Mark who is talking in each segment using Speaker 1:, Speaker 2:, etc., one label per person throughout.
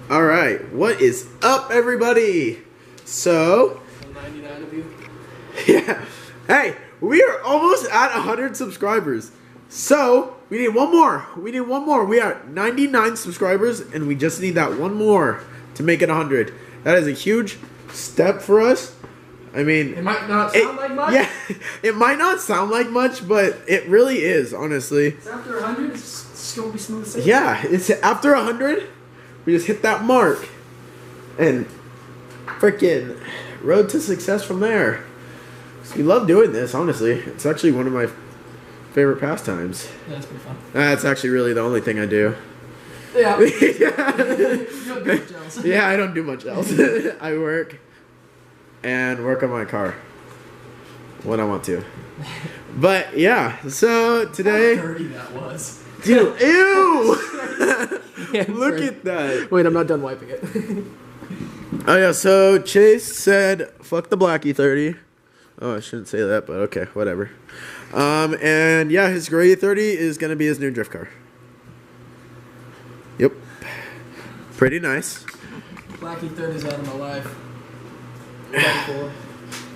Speaker 1: All right, what is up, everybody? So,
Speaker 2: 99 of you.
Speaker 1: Yeah, hey, we are almost at 100 subscribers. So we need one more. We are 99 subscribers, and we just need that one more to make it 100. That is a huge step for us. I mean,
Speaker 2: it might not sound like much.
Speaker 1: Yeah, it might not sound like much, but it really is, honestly.
Speaker 2: It's after 100, it's gonna be smooth sailing.
Speaker 1: Yeah, it's after 100. We just hit that mark, and freaking road to success from there. We love doing this, honestly. It's actually one of my favorite pastimes.
Speaker 2: Yeah, that's pretty fun.
Speaker 1: That's actually really the only thing I do.
Speaker 2: Yeah.
Speaker 1: Yeah.
Speaker 2: You don't do much else.
Speaker 1: Yeah, I don't do much else. I work on my car when I want to. But yeah, so today.
Speaker 2: How dirty that was.
Speaker 1: Dude, ew!
Speaker 2: Yeah,
Speaker 1: Look at that.
Speaker 2: Wait, I'm not done wiping it.
Speaker 1: Oh yeah, so Chase said, "Fuck the Blackie 30." Oh, I shouldn't say that, but okay, whatever. And yeah, his gray 30 is gonna be his new drift car. Yep, pretty nice.
Speaker 2: Blackie 30's out of my life. Cool.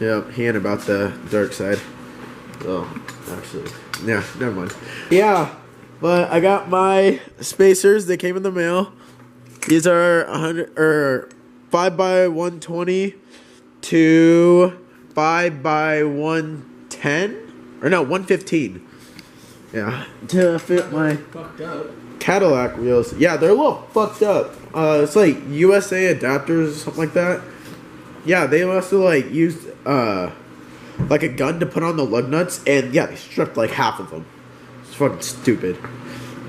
Speaker 1: Yep, he ain't about the dark side. Oh, actually, yeah, never mind. Yeah, but I got my spacers. They came in the mail. These are 100 or 5x120 to 5x110 or no 115. Yeah, to fit my
Speaker 2: Fucked up.
Speaker 1: Cadillac wheels. Yeah, they're a little fucked up. It's like USA adapters or something like that. Yeah, they must have like used like a gun to put on the lug nuts, and yeah, they stripped like half of them. It's fucking stupid.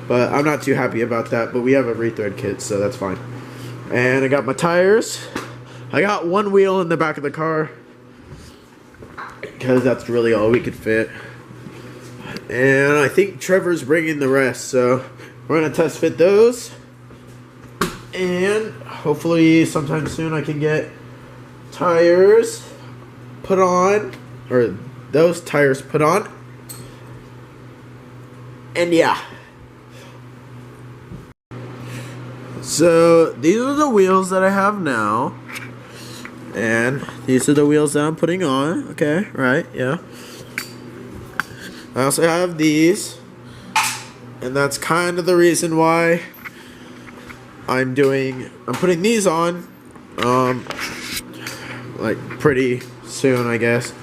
Speaker 1: But I'm not too happy about that. But we have a rethread kit, so that's fine. And I got my tires. I got one wheel in the back of the car because that's really all we could fit. And I think Trevor's bringing the rest, so we're gonna test fit those. And hopefully sometime soon I can get tires put on, or those tires put on. And yeah. So these are the wheels that I have now. And these are the wheels that I'm putting on. Okay, right, yeah. I also have these. And that's kind of the reason why I'm putting these on like pretty soon, I guess.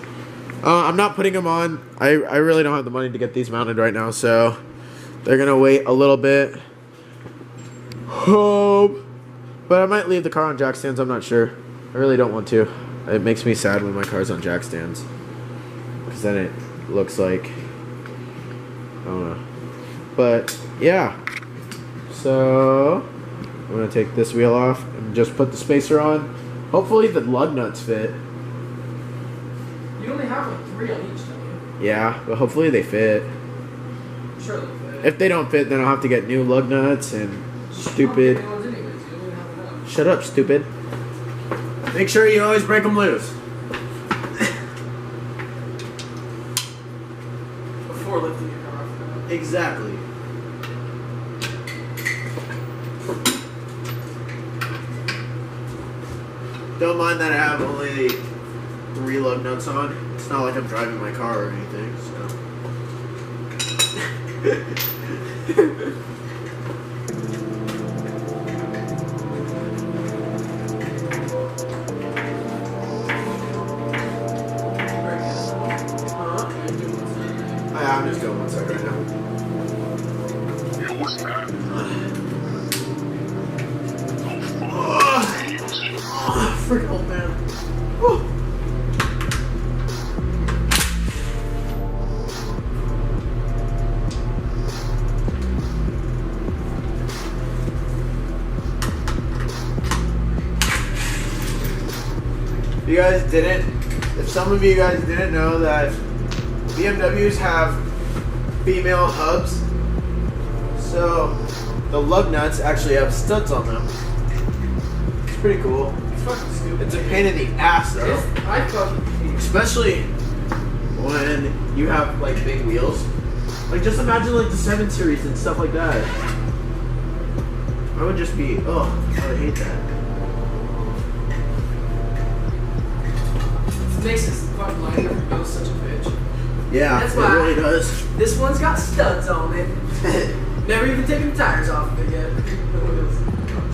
Speaker 1: I'm not putting them on. I really don't have the money to get these mounted right now, so they're gonna wait a little bit. But I might leave the car on jack stands. I'm not sure. I really don't want to. It makes me sad when my car's on jack stands, because then it looks like, I don't know. But yeah, so I'm gonna take this wheel off and just put the spacer on. Hopefully the lug nuts fit.
Speaker 2: You only have like 3 on each, don't you?
Speaker 1: Yeah, but hopefully they fit.
Speaker 2: Sure they fit.
Speaker 1: If they don't fit, then I'll have to get new lug nuts and stupid. Shut up, stupid. Make sure you always break them loose.
Speaker 2: Before lifting your car off.
Speaker 1: Exactly. Don't mind that I have only 3 lug nuts on. It's not like I'm driving my car or anything, so. I'm just doing one sec right now. Freaking old man. Oh. You guys didn't, if some of you guys didn't know that BMWs have female hubs, so the lug nuts actually have studs on them. It's pretty cool.
Speaker 2: It's fucking stupid.
Speaker 1: It's a pain in the ass though.
Speaker 2: I fucking hate it.
Speaker 1: Especially when you have like big wheels. Like just imagine like the 7 Series and stuff like that. I would just be, oh, I would hate that.
Speaker 2: It makes this fucking liner go such a bitch.
Speaker 1: Yeah,
Speaker 2: That's
Speaker 1: it
Speaker 2: why
Speaker 1: really does.
Speaker 2: This one's got studs on it. Never even taken the tires off of it yet. Oh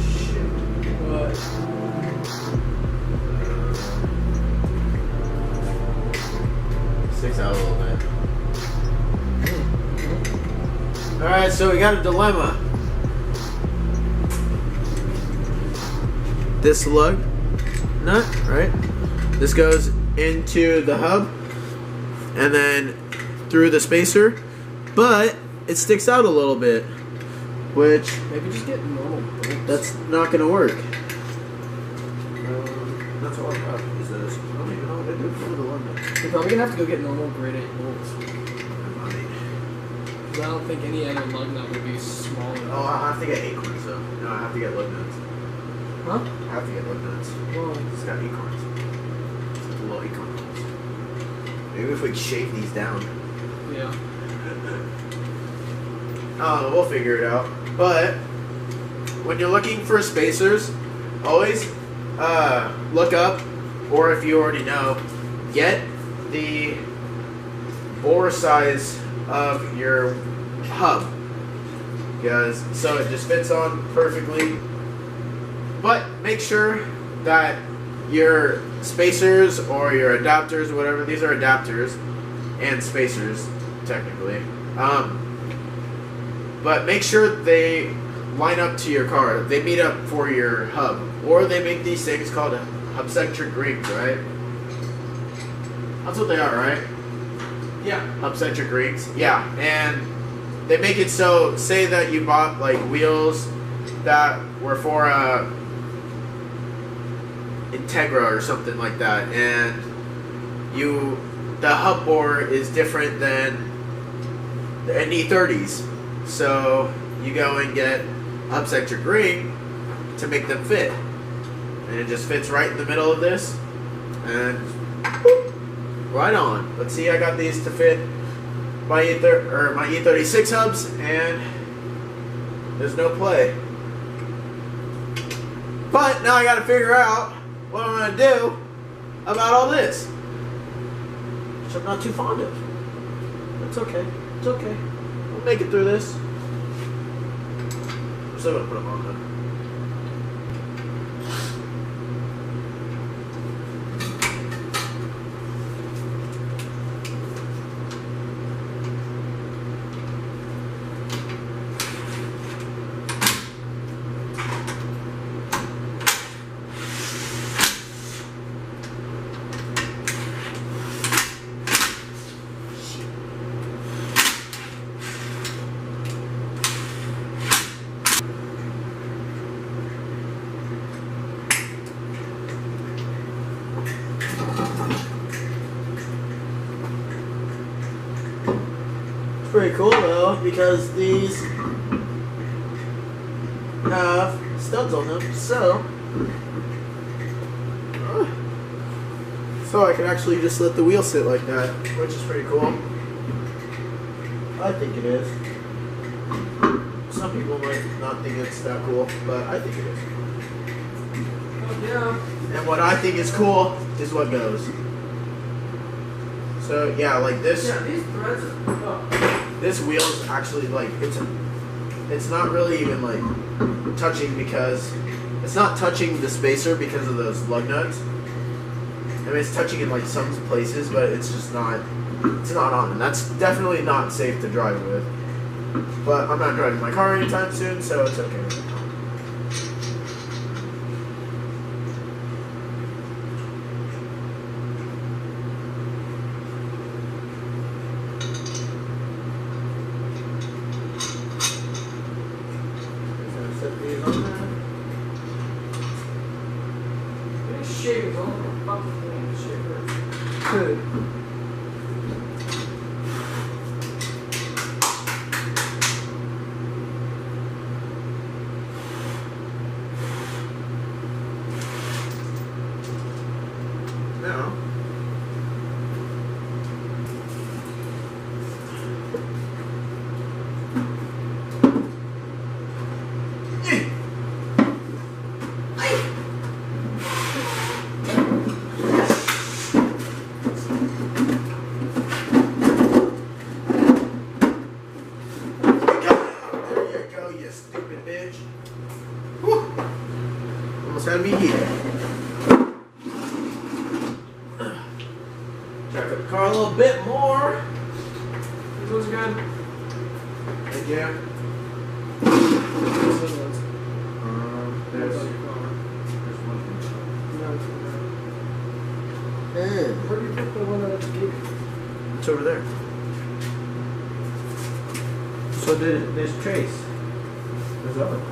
Speaker 2: shit. What?
Speaker 1: Sticks out a little bit. Alright, so we got a dilemma. This lug nut, right? This goes into the hub and then through the spacer, but it sticks out a little bit, which
Speaker 2: Maybe just get normal bolts.
Speaker 1: that's not gonna work. That's all I got. Is this? I don't even know what to do for the lug nut.
Speaker 2: You're probably gonna have to go get normal grade 8 bolts.
Speaker 1: I might.
Speaker 2: Because I don't think any other lug nut would be small enough.
Speaker 1: Oh, I have to get acorns though. No, I have to get lug nuts.
Speaker 2: Huh?
Speaker 1: I have to get lug nuts.
Speaker 2: Well,
Speaker 1: It's got acorns. It's a little acorn holes. Maybe if we shave these down.
Speaker 2: yeah.
Speaker 1: Oh, we'll figure it out. But when you're looking for spacers, always look up, or if you already know, get the bore size of your hub, because so it just fits on perfectly. But make sure that your spacers or your adapters, whatever, these are adapters and spacers technically. But make sure they line up to your car. They meet up for your hub. Or they make these things called hub-centric rings, right? That's what they are, right?
Speaker 2: Yeah.
Speaker 1: Hub-centric rings. Yeah, and they make it so, say that you bought like wheels that were for a Integra or something like that, and the hub bore is different than the ND30s. So you go and get hub-centric ring to make them fit, and it just fits right in the middle of this, and whoop, right on. But see, I got these to fit my my E36 hubs, and there's no play. But now I got to figure out what I'm gonna do about all this, which I'm not too fond of. It's okay. It's okay. We'll make it through this. I'm still gonna put them on though. Pretty cool though, because these have studs on them, so I can actually just let the wheel sit like that, which is pretty cool. I think it is. Some people might not think it's that cool, but I think it is.
Speaker 2: Oh, yeah.
Speaker 1: And what I think is cool is what goes. So yeah, like this.
Speaker 2: Yeah, these threads are. Oh.
Speaker 1: This wheel is actually like it's not really even like touching, because it's not touching the spacer because of those lug nuts. I mean, it's touching in like some places, but it's just not. It's not on, and that's definitely not safe to drive with. But I'm not driving my car anytime soon, so it's okay.
Speaker 2: Shaving all the fucking thing. Shit hurts.
Speaker 1: Now, it's gotta be heated. Jack up the car a little bit more.
Speaker 2: This one's good.
Speaker 1: Thank you.
Speaker 2: This one's
Speaker 1: There's
Speaker 2: one. Where do you put the one that I just gave you?
Speaker 1: It's over there. So there's Trace. There's the other one.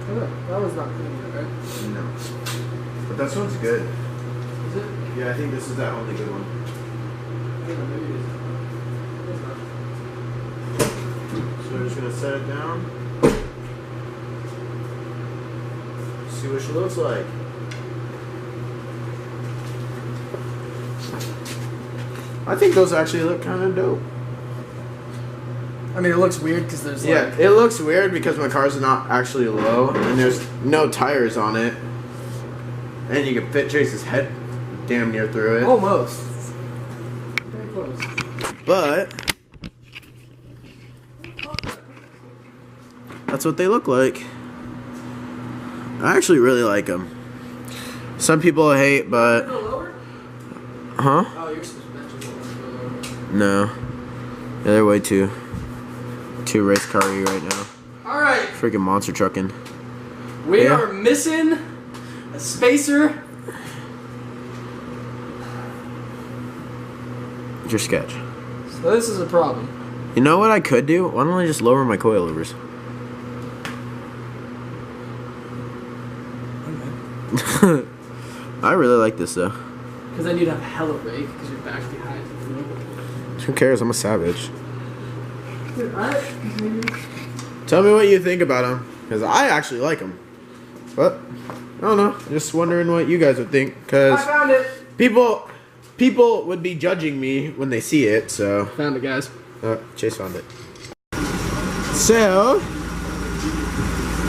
Speaker 2: Oh, that one's not clean yet, right?
Speaker 1: No. But this one's good.
Speaker 2: Is it?
Speaker 1: Yeah, I think this is that only good one.
Speaker 2: I don't know, maybe it is. It's not.
Speaker 1: So we're just gonna set it down. See what she looks like. I think those actually look kind of dope.
Speaker 2: I mean, it looks weird because there's
Speaker 1: Yeah,
Speaker 2: like...
Speaker 1: it looks weird because my car's not actually low and there's no tires on it. And you can fit Chase's head damn near through it.
Speaker 2: Almost. Very close.
Speaker 1: But that's what they look like. I actually really like them. Some people hate, but...
Speaker 2: Go lower?
Speaker 1: Huh?
Speaker 2: Oh, your suspension's a little lower.
Speaker 1: No. Yeah, they're way too race car-y right now.
Speaker 2: Alright.
Speaker 1: Freaking monster trucking.
Speaker 2: We
Speaker 1: Yeah.
Speaker 2: are missing a spacer.
Speaker 1: It's your sketch.
Speaker 2: So this is a problem.
Speaker 1: You know what I could do? Why don't I just lower my coilovers?
Speaker 2: Okay.
Speaker 1: I really like this though.
Speaker 2: Because then you'd have hella rake because your back's behind.
Speaker 1: Who cares? I'm a savage.
Speaker 2: Dude,
Speaker 1: Tell me what you think about them, because I actually like them. But I don't know. Just wondering what you guys would think,
Speaker 2: I
Speaker 1: because
Speaker 2: found it.
Speaker 1: people would be judging me when they see it. So
Speaker 2: Found it, guys.
Speaker 1: Chase found it. So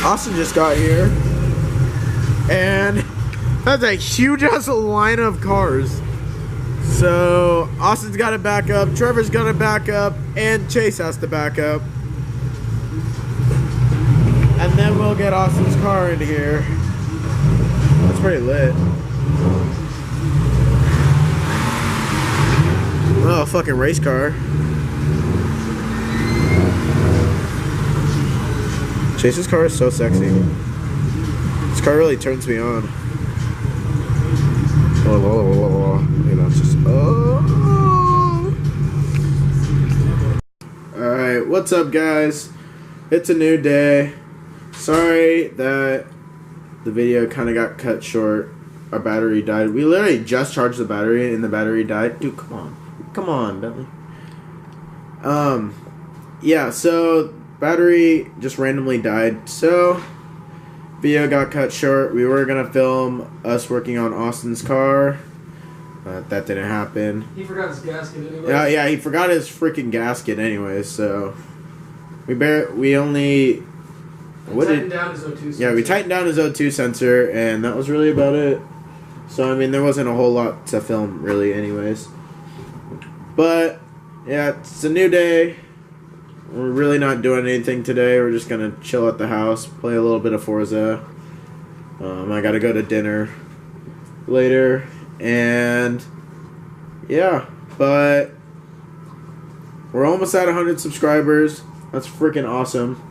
Speaker 1: Austin just got here, and that's a huge ass line of cars. So Austin's got to back up, Trevor's got to back up, and Chase has to back up. And then we'll get Austin's car in here. That's pretty lit. Oh, fucking race car. Chase's car is so sexy. This car really turns me on. You know, it's just Alright, what's up guys? It's a new day. Sorry that the video kind of got cut short. Our battery died. We literally just charged the battery and the battery died. Dude, come on. Come on, Bentley. Yeah, so battery just randomly died. So video got cut short. We were gonna film us working on Austin's car. That didn't happen.
Speaker 2: He forgot his gasket anyway.
Speaker 1: Yeah, he forgot his freaking gasket anyway, so we only
Speaker 2: Tightened down his O2 sensor.
Speaker 1: Yeah, we tightened down his O2 sensor, and that was really about it. So, I mean, there wasn't a whole lot to film, really, anyways. But, yeah, it's a new day. We're really not doing anything today. We're just going to chill at the house, play a little bit of Forza. I got to go to dinner later. And, yeah, but we're almost at 100 subscribers. That's freaking awesome.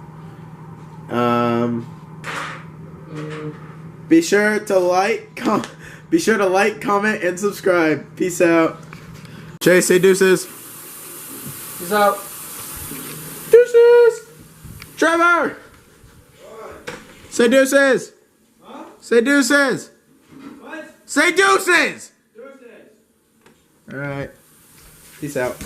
Speaker 1: Be sure to like, comment, and subscribe. Peace out. Chase, say deuces.
Speaker 2: Peace out.
Speaker 1: Deuces. Trevor. What? Say deuces.
Speaker 3: Huh?
Speaker 1: Say deuces.
Speaker 3: What?
Speaker 1: Say deuces.
Speaker 3: Thursdays.
Speaker 1: All right. Peace out.